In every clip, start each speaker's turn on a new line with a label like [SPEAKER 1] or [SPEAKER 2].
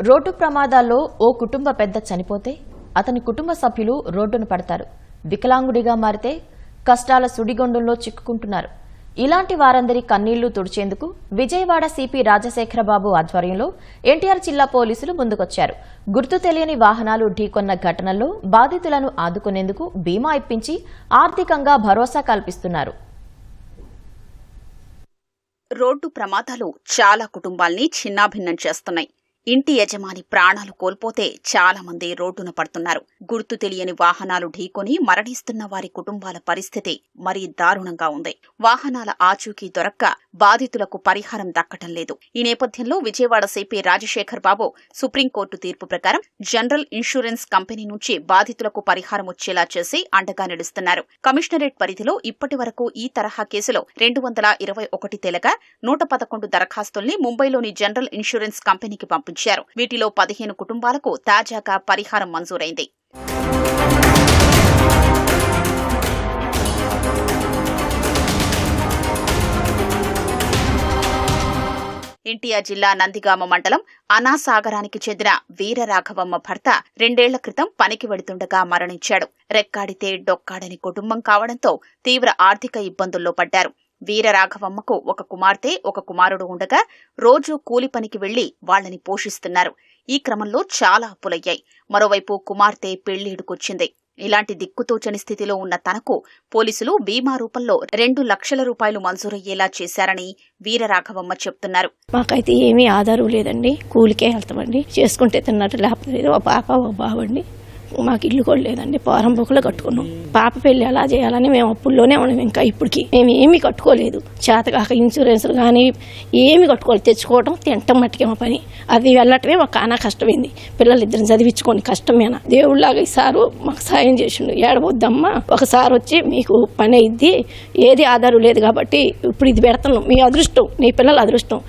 [SPEAKER 1] Road ప్రమాదాల్లో ఓ కుటుంబ పెద్ద చనిపోతే అతని కుటుంబ సభ్యులు రోడ్డున పడతారు. వికలాంగుడిగా మారితే కష్టాల సుడిగొండంలో చిక్కుకుంటున్నారు. ఇలాంటి వారందరి కన్నీళ్లు తుడిచేందుకు విజయవాడ సిపి రాజశేఖరబాబు ఆధ్వర్యంలో ఎన్టీఆర్ జిల్లా పోలీసులు ముందుకొచ్చారు. గుర్తు తెలియని వాహనాలు ఢీకొన్న ఘటనల్లో బాధితులను ఆదుకునేందుకు బీమా ఇప్పించి ఆర్థికంగా భరోసా కల్పిస్తున్నారు.
[SPEAKER 2] రోడ్డు ప్రమాదాలు చాలా కుటుంబాల్ని చిన్నాభిన్నం చేస్తున్నాయి. ఇంటి యజమాని ప్రాణాలు కోల్పోతే చాలా మంది రోడ్డున పడుతున్నారు. గుర్తు తెలియని వాహనాలు ఢీకొని మరణిస్తున్న వారి కుటుంబాల పరిస్థితి మరీ దారుణంగా ఉంది. వాహనాల ఆచూకీ దొరక్క బాధితులకు పరిహారం దక్కటం లేదు. ఈ నేపథ్యంలో విజయవాడ సిపి రాజశేఖర్ బాబు సుప్రీంకోర్టు తీర్పు ప్రకారం జనరల్ ఇన్సూరెన్స్ కంపెనీ నుంచి బాధితులకు పరిహారం వచ్చేలా చేసి అండగా నిలుస్తున్నారు. కమిషనరేట్ పరిధిలో ఇప్పటి వరకు ఈ తరహా కేసులో 221 తేలగా 111 దరఖాస్తుల్ని ముంబైలోని జనరల్ ఇన్సూరెన్స్ కంపెనీకి పంపించారు. వీటిలో 15 కుటుంబాలకు తాజాగా పరిహారం మంజూరైంది. ఎన్టీఆర్ జిల్లా నందిగామ మండలం అనాసాగరానికి చెందిన వీరరాఘవమ్మ భర్త 2 ఏళ్ల క్రితం పనికి వెడుతుండగా మరణించాడు. రెక్కాడితే డొక్కాడని కుటుంబం కావడంతో తీవ్ర ఆర్థిక ఇబ్బందుల్లో పడ్డారు. వీరరాఘవమ్మకు ఒక కుమార్తె, ఒక కుమారుడు ఉండగా రోజూ కూలి పనికి వెళ్లి వాళ్లని పోషిస్తున్నారు. ఈ క్రమంలో చాలా అప్పులయ్యాయి. మరోవైపు కుమార్తె పెళ్లిడుకొచ్చింది. ఇలాంటి దిక్కుతోచని స్థితిలో ఉన్న తనకు పోలీసులు బీమా రూపంలో 2 లక్షల రూపాయలు మంజూరయ్యేలా చేశారని వీరరాఘవమ్మ చెప్తున్నారు.
[SPEAKER 3] మాకైతే ఏమీ ఆధారం లేదండి. కూలికే వెళ్తామండి. చేసుకుంటే తిన్నట్టు లేకపోతే ఒక పాప ఒక బాబండి. మాకు ఇల్లు కూడా లేదండి. పారంబొకలో కట్టుకున్నాం. పాప పెళ్లి ఎలా చేయాలని మేము అప్పుల్లోనే ఉన్నాం. ఇంకా ఇప్పటికి మేము ఏమీ కట్టుకోలేదు. చేతకాక ఇన్సూరెన్స్లు కానీ ఏమి కట్టుకోలేదు. తెచ్చుకోవడం తింటం మట్టికేమో పని. అది వెళ్ళటమే మాకు కానా కష్టమైంది. పిల్లలు ఇద్దరిని చదివించుకోండి కష్టమేనా. దేవుళ్ళలాగా ఈసారు మాకు సాయం చేసిండు. ఏడవద్దమ్మా, ఒకసారి వచ్చి మీకు పని అయింది, ఏది ఆధారం లేదు కాబట్టి ఇప్పుడు ఇది పెడుతున్నాం. మీ అదృష్టం, మీ పిల్లల అదృష్టం.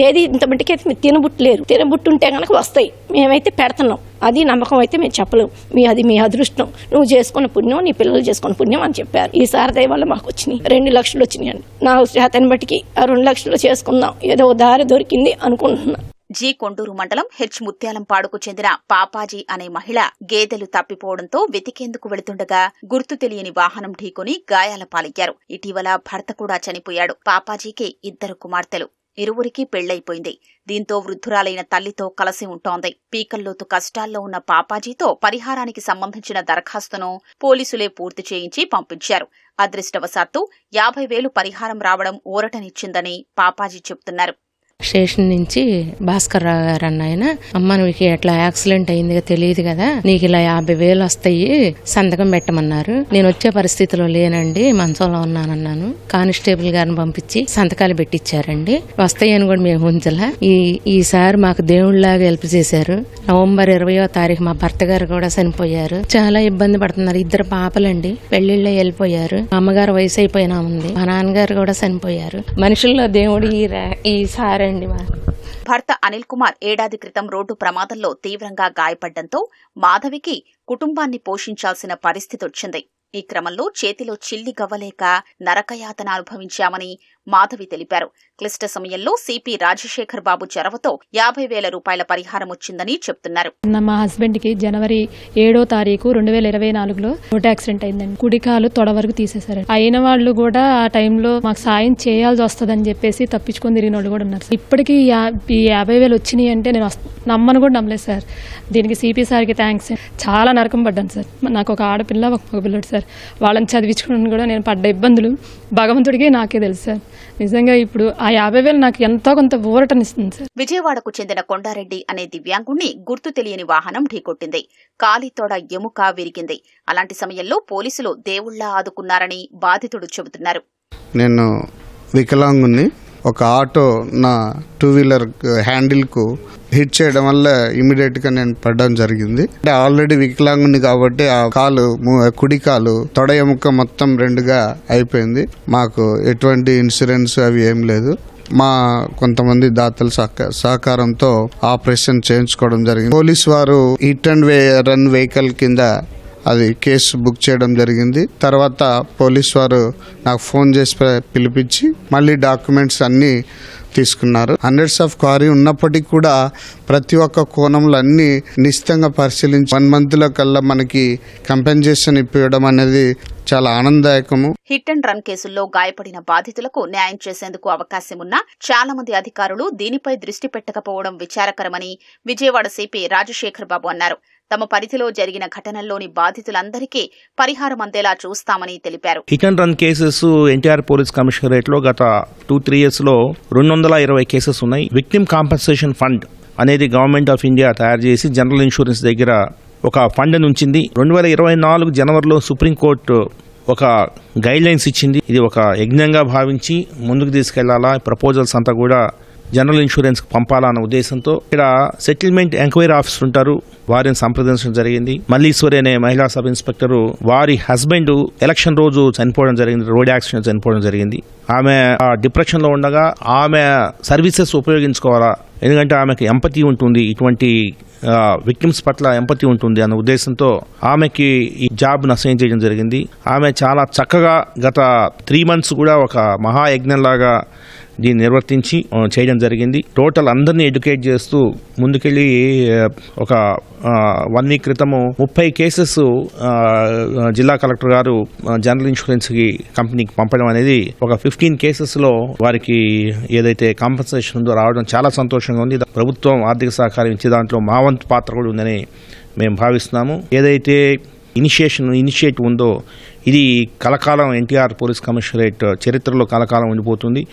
[SPEAKER 3] ఏది ఇంత మట్టికైతే మీరు తినబుట్టలేరు. తినబుట్టుంటే కనుక వస్తాయి. మేమైతే పెడుతున్నాం. అది నమ్మకం అయితే మేము చెప్పలేము. అది మీ అదృష్టం. నువ్వు చేసుకున్న పుణ్యం, నీ పిల్లలు చేసుకున్న పుణ్యం అని చెప్పారు. ఈసారి దయ వల్ల మాకు వచ్చినాయి 2 లక్షలు వచ్చినాయండి. నా శాతాన్ని బట్టికి ఆ 2 లక్షలు చేసుకుందాం, ఏదో దారి దొరికింది అనుకుంటున్నా.
[SPEAKER 2] జీ కొండూరు మండలం హెచ్ ముత్యాలంపాడుకు చెందిన పాపాజీ అనే మహిళ గేదెలు తప్పిపోవడంతో వెతికేందుకు వెళుతుండగా గుర్తు తెలియని వాహనం ఢీకొని గాయాల పాలయ్యారు. ఇటీవల భర్త కూడా చనిపోయాడు. పాపాజీకి 2 కుమార్తెలు. ఇరువురికి పెళ్లైపోయింది. దీంతో వృద్ధురాలైన తల్లితో కలసి ఉంటోంది. పీకల్లోతు కష్టాల్లో ఉన్న పాపాజీతో పరిహారానికి సంబంధించిన దరఖాస్తును పోలీసులే పూర్తి చేయించి పంపించారు. అదృష్టవశాత్తు 50,000 పరిహారం రావడం ఊరటనిచ్చిందని పాపాజీ చెప్తున్నారు.
[SPEAKER 4] స్టేషన్ నుంచి భాస్కర్ రావు గారు అన్నాయన, అమ్మ నువ్వు ఎట్లా యాక్సిడెంట్ అయిందిగా తెలియదు కదా, నీకు ఇలా 50,000 వస్తాయి, సంతకం పెట్టమన్నారు. నేను వచ్చే పరిస్థితిలో లేనండి, మంచంలో ఉన్నానన్నాను. కానిస్టేబుల్ గారిని పంపించి సంతకాలు పెట్టించారండి. వస్తాయని కూడా మేము ఉంచలా. ఈసారి మాకు దేవుళ్లాగా హెల్ప్ చేశారు. నవంబర్ 20వ తారీఖు మా భర్త గారు కూడా చనిపోయారు. చాలా ఇబ్బంది పడుతున్నారు. 2 పాపలండి పెళ్లిళ్ళే వెళ్ళిపోయారు. అమ్మగారు వయసు అయిపోయినా ఉంది. మా నాన్నగారు కూడా చనిపోయారు. మనుషుల్లో దేవుడు ఈసారి
[SPEAKER 2] భర్త అనిల్ కుమార్ ఏడాది క్రితం రోడ్డు ప్రమాదంలో తీవ్రంగా గాయపడ్డంతో మాధవికి కుటుంబాన్ని పోషించాల్సిన పరిస్థితి వచ్చింది. ఈ క్రమంలో చేతిలో చిల్లి గవ్వలేక నరకయాతన అనుభవించామని మాధవి తెలిపారు. క్లిష్ట సమయంలో సిపి రాజశేఖర్ బాబు చొరవతో 50,000 రూపాయల పరిహారం వచ్చిందని చెప్తున్నారు.
[SPEAKER 5] మా హస్బెండ్ కి జనవరి 7వ తారీఖు 2024లో రోడ్ యాక్సిడెంట్ అయిందండి. కుడికాలు తొడ వరకు తీసేశారు. అయిన వాళ్ళు కూడా ఆ టైంలో మాకు సాయం చేయాల్సి వస్తుందని చెప్పేసి తప్పించుకొని తిరిగిన వాళ్ళు కూడా ఉన్నారు. ఇప్పటికీ ఈ 50,000 వచ్చినాయి అంటే నేను నమ్మను కూడా నమ్మలేదు సార్. దీనికి సిపి సార్కి థ్యాంక్స్. చాలా నరకం పడ్డాను సార్. నాకు ఒక ఆడపిల్ల, ఒక మగపిల్లడు సార్. వాళ్ళని చదివించుకోవడానికి కూడా నేను పడ్డ ఇబ్బందులు భగవంతుడికి నాకే తెలుసు సార్. నిజంగా ఇప్పుడు ఆ 50,000 నాకు ఎంతో కొంత ఊరటనిస్తుంది సార్.
[SPEAKER 2] విజయవాడకు చెందిన కొండారెడ్డి అనే దివ్యాంగుణ్ణి గుర్తు తెలియని వాహనం ఢీకొట్టింది. కాలితోడ ఎముక విరిగింది. అలాంటి సమయంలో పోలీసులు దేవుళ్లా ఆదుకున్నారని బాధితుడు చెబుతున్నారు.
[SPEAKER 6] నేను వికలాంగుణ్ణి. ఒక ఆటో నా 2 వీలర్ హ్యాండిల్ కు హిట్ చేయడం వల్ల ఇమీడియట్ గా నేను పడడం జరిగింది. అంటే ఆల్రెడీ వికలాంగుని కాబట్టి ఆ కాలు, కుడి కాలు, తొడ ఎముక మొత్తం 2గా అయిపోయింది. మాకు ఎటువంటి ఇన్సూరెన్స్ అవి ఏం లేదు. మా కొంతమంది దాతల సహకారంతో ఆపరేషన్ చేయించుకోవడం జరిగింది. పోలీసు వారు హిట్ అండ్ రన్ వెహికల్ కింద అది కేసు బుక్ చేయడం జరిగింది. తర్వాత పోలీస్ వారు నాకు ఫోన్ చేసి పిలిపించి మళ్ళీ డాక్యుమెంట్స్ అన్నీ తీసుకున్నారు. హండ్రెడ్స్ ఆఫ్ క్వారీ ఉన్నప్పటికీ కూడా ప్రతి ఒక్క కోణంలో అన్ని నిశ్చితంగా పరిశీలించి 1 month లో కల్లా మనకి కంపెన్సేషన్ ఇప్పించడం అనేది చాలా ఆనందదాయకము.
[SPEAKER 2] హిట్ అండ్ రన్ కేసుల్లో గాయపడిన బాధితులకు న్యాయం చేసేందుకు అవకాశం ఉన్నా చాలా మంది అధికారులు దీనిపై దృష్టి పెట్టకపోవడం విచారకరమని విజయవాడ సిపి రాజశేఖర్ బాబు అన్నారు. తమ పరిధిలో జరిగిన ఘటనల్లోని బాధితులందరికీ పరిహారం అందేలా చూస్తామని తెలిపారు.
[SPEAKER 7] Hit and run cases NTR police commissionerate లో గత 2-3 years లో 220 కేసెస్ ఉన్నాయి. విక్టిమ్ కాంపెన్సేషన్ ఫండ్ అనేది గవర్నమెంట్ ఆఫ్ ఇండియా తయారు చేసి జనరల్ ఇన్సూరెన్స్ దగ్గర ఒక ఫండ్ నుంచింది. 2024 జనవరిలో సుప్రీంకోర్టు ఒక గైడ్ లైన్స్ ఇచ్చింది. ఇది ఒక యజ్ఞంగా భావించి ముందుకు తీసుకెళ్లాలా, ప్రపోజల్స్ అంతా కూడా జనరల్ ఇన్సూరెన్స్ పంపాలన్న ఉద్దేశంతో ఇక్కడ సెటిల్మెంట్ ఎంక్వైరీ ఆఫీసర్ ఉంటారు, వారిని సంప్రదించడం జరిగింది. మల్లీశ్వరి అనే మహిళా సబ్ ఇన్స్పెక్టర్ వారి హస్బెండ్ ఎలక్షన్ రోజు చనిపోవడం జరిగింది, రోడ్ యాక్సిడెంట్ చనిపోవడం జరిగింది. ఆమె డిప్రెషన్ లో ఉండగా ఆమె సర్వీసెస్ ఉపయోగించుకోవాలా, ఎందుకంటే ఆమెకి ఎంపతి ఉంటుంది, ఇటువంటి విక్టిమ్స్ పట్ల ఎంపతి ఉంటుంది అన్న ఉద్దేశంతో ఆమెకి ఈ జాబ్ను అసైన్ చేయడం జరిగింది. ఆమె చాలా చక్కగా గత 3 months కూడా ఒక మహాయజ్ఞంలాగా దీన్ని నిర్వర్తించి చేయడం జరిగింది. టోటల్ అందరినీ ఎడ్యుకేట్ చేస్తూ ముందుకెళ్ళి ఒక 1 week క్రితము 30 కేసెస్ జిల్లా కలెక్టర్ గారు జనరల్ ఇన్సూరెన్స్ కంపెనీకి పంపడం అనేది ఒక 15 కేసెస్లో వారికి ఏదైతే కాంపెన్సేషన్ ఉందో రావడం చాలా సంతోషంగా ఉంది. ప్రభుత్వం ఆర్థిక సహకారం ఇచ్చే దాంట్లో మా వంతు పాత్ర కూడా ఉందని మేము భావిస్తున్నాము. ఏదైతే ఇనిషియేటివ్ ఉందో ఇది కలకాలం ఎన్టీఆర్ పోలీస్ కమిషనరేట్ చరిత్రలో కలకాలం ఉండిపోతుంది.